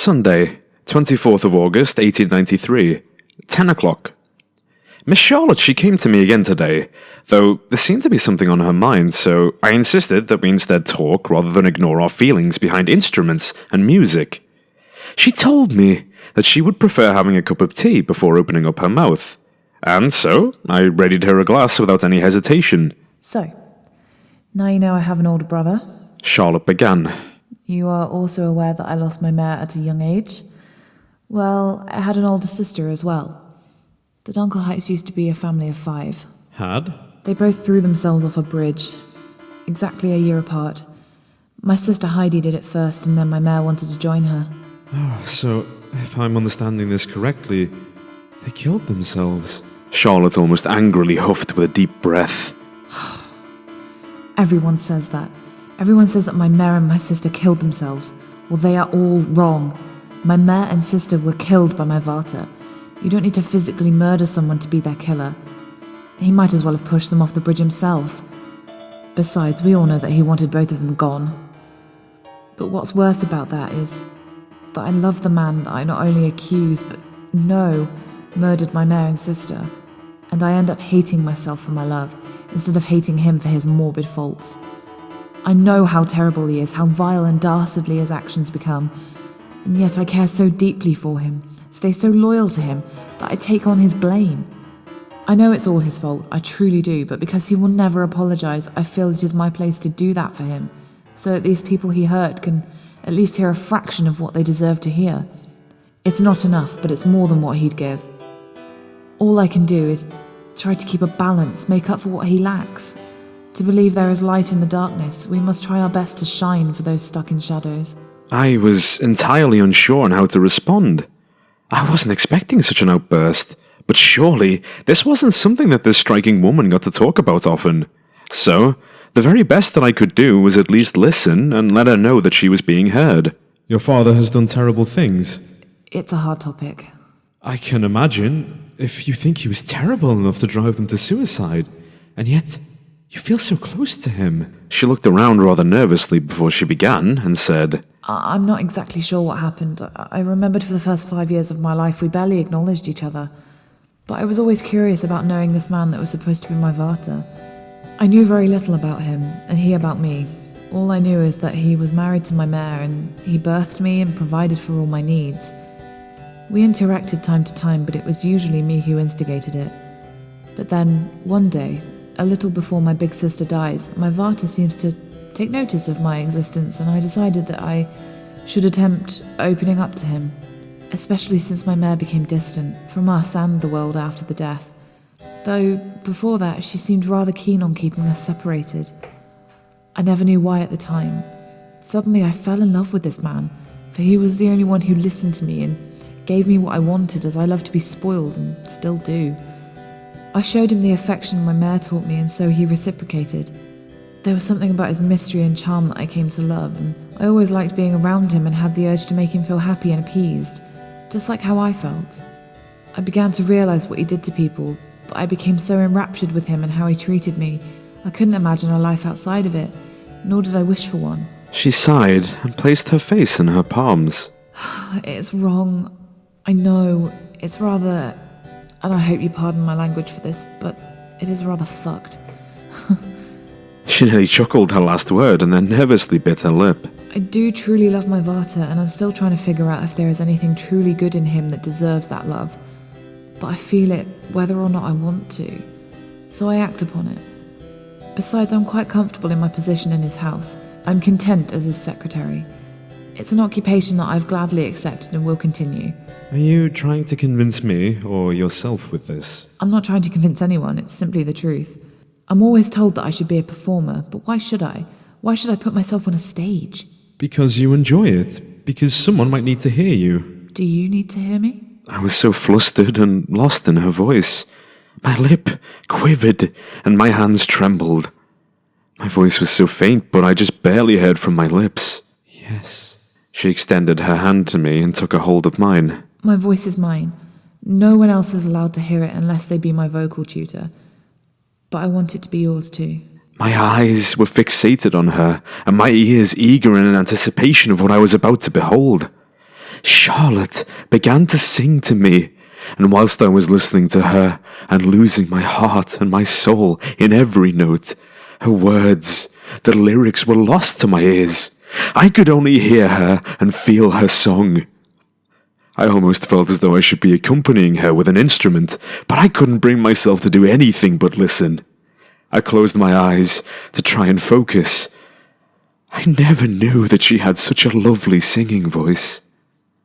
Sunday, 24th of August, 1893, 10 o'clock. Miss Charlotte, she came to me again today, though there seemed to be something on her mind, so I insisted that we instead talk rather than ignore our feelings behind instruments and music. She told me that she would prefer having a cup of tea before opening up her mouth, and so I readied her a glass without any hesitation. So, now you know I have an older brother. Charlotte began. You are also aware that I lost my mare at a young age. Well, I had an older sister as well. The Dunkelheights used to be a family of 5. Had? They both threw themselves off a bridge, exactly a year apart. My sister Heidi did it first, and then my mare wanted to join her. Oh, so, if I'm understanding this correctly, they killed themselves. Charlotte almost angrily huffed with a deep breath. Everyone says that. Everyone says that my mare and my sister killed themselves. Well, they are all wrong. My mare and sister were killed by my Vater. You don't need to physically murder someone to be their killer. He might as well have pushed them off the bridge himself. Besides, we all know that he wanted both of them gone. But what's worse about that is that I love the man that I not only accuse, but know murdered my mare and sister. And I end up hating myself for my love, instead of hating him for his morbid faults. I know how terrible he is, how vile and dastardly his actions become, and yet I care so deeply for him, stay so loyal to him, that I take on his blame. I know it's all his fault, I truly do, but because he will never apologise, I feel it is my place to do that for him, so that these people he hurt can at least hear a fraction of what they deserve to hear. It's not enough, but it's more than what he'd give. All I can do is try to keep a balance, make up for what he lacks. To believe there is light in the darkness, we must try our best to shine for those stuck in shadows. I was entirely unsure on how to respond. I wasn't expecting such an outburst, but surely this wasn't something that this striking woman got to talk about often. So, the very best that I could do was at least listen and let her know that she was being heard. Your father has done terrible things. It's a hard topic. I can imagine if you think he was terrible enough to drive them to suicide, and yet you feel so close to him. She looked around rather nervously before she began and said, I'm not exactly sure what happened. I remembered for the first 5 years of my life we barely acknowledged each other. But I was always curious about knowing this man that was supposed to be my Vater. I knew very little about him, and he about me. All I knew is that he was married to my mare, and he birthed me and provided for all my needs. We interacted time to time, but it was usually me who instigated it. But then, one day, a little before my big sister dies, my Vater seems to take notice of my existence, and I decided that I should attempt opening up to him, especially since my mare became distant from us and the world after the death. Though, before that, she seemed rather keen on keeping us separated. I never knew why at the time. Suddenly I fell in love with this man, for he was the only one who listened to me and gave me what I wanted, as I love to be spoiled and still do. I showed him the affection my mare taught me, and so he reciprocated. There was something about his mystery and charm that I came to love, and I always liked being around him and had the urge to make him feel happy and appeased, just like how I felt. I began to realise what he did to people, but I became so enraptured with him and how he treated me, I couldn't imagine a life outside of it, nor did I wish for one. She sighed and placed her face in her palms. It's wrong. I know. It's rather... and I hope you pardon my language for this, but it is rather fucked. She nearly chuckled her last word and then nervously bit her lip. I do truly love my Vater, and I'm still trying to figure out if there is anything truly good in him that deserves that love. But I feel it whether or not I want to, so I act upon it. Besides, I'm quite comfortable in my position in his house. I'm content as his secretary. It's an occupation that I've gladly accepted and will continue. Are you trying to convince me or yourself with this? I'm not trying to convince anyone, it's simply the truth. I'm always told that I should be a performer, but why should I? Why should I put myself on a stage? Because you enjoy it. Because someone might need to hear you. Do you need to hear me? I was so flustered and lost in her voice. My lip quivered and my hands trembled. My voice was so faint, but I just barely heard from my lips. Yes. She extended her hand to me and took a hold of mine. My voice is mine. No one else is allowed to hear it unless they be my vocal tutor. But I want it to be yours too. My eyes were fixated on her, and my ears eager in anticipation of what I was about to behold. Charlotte began to sing to me, and whilst I was listening to her and losing my heart and my soul in every note, her words, the lyrics were lost to my ears. I could only hear her and feel her song. I almost felt as though I should be accompanying her with an instrument, but I couldn't bring myself to do anything but listen. I closed my eyes to try and focus. I never knew that she had such a lovely singing voice.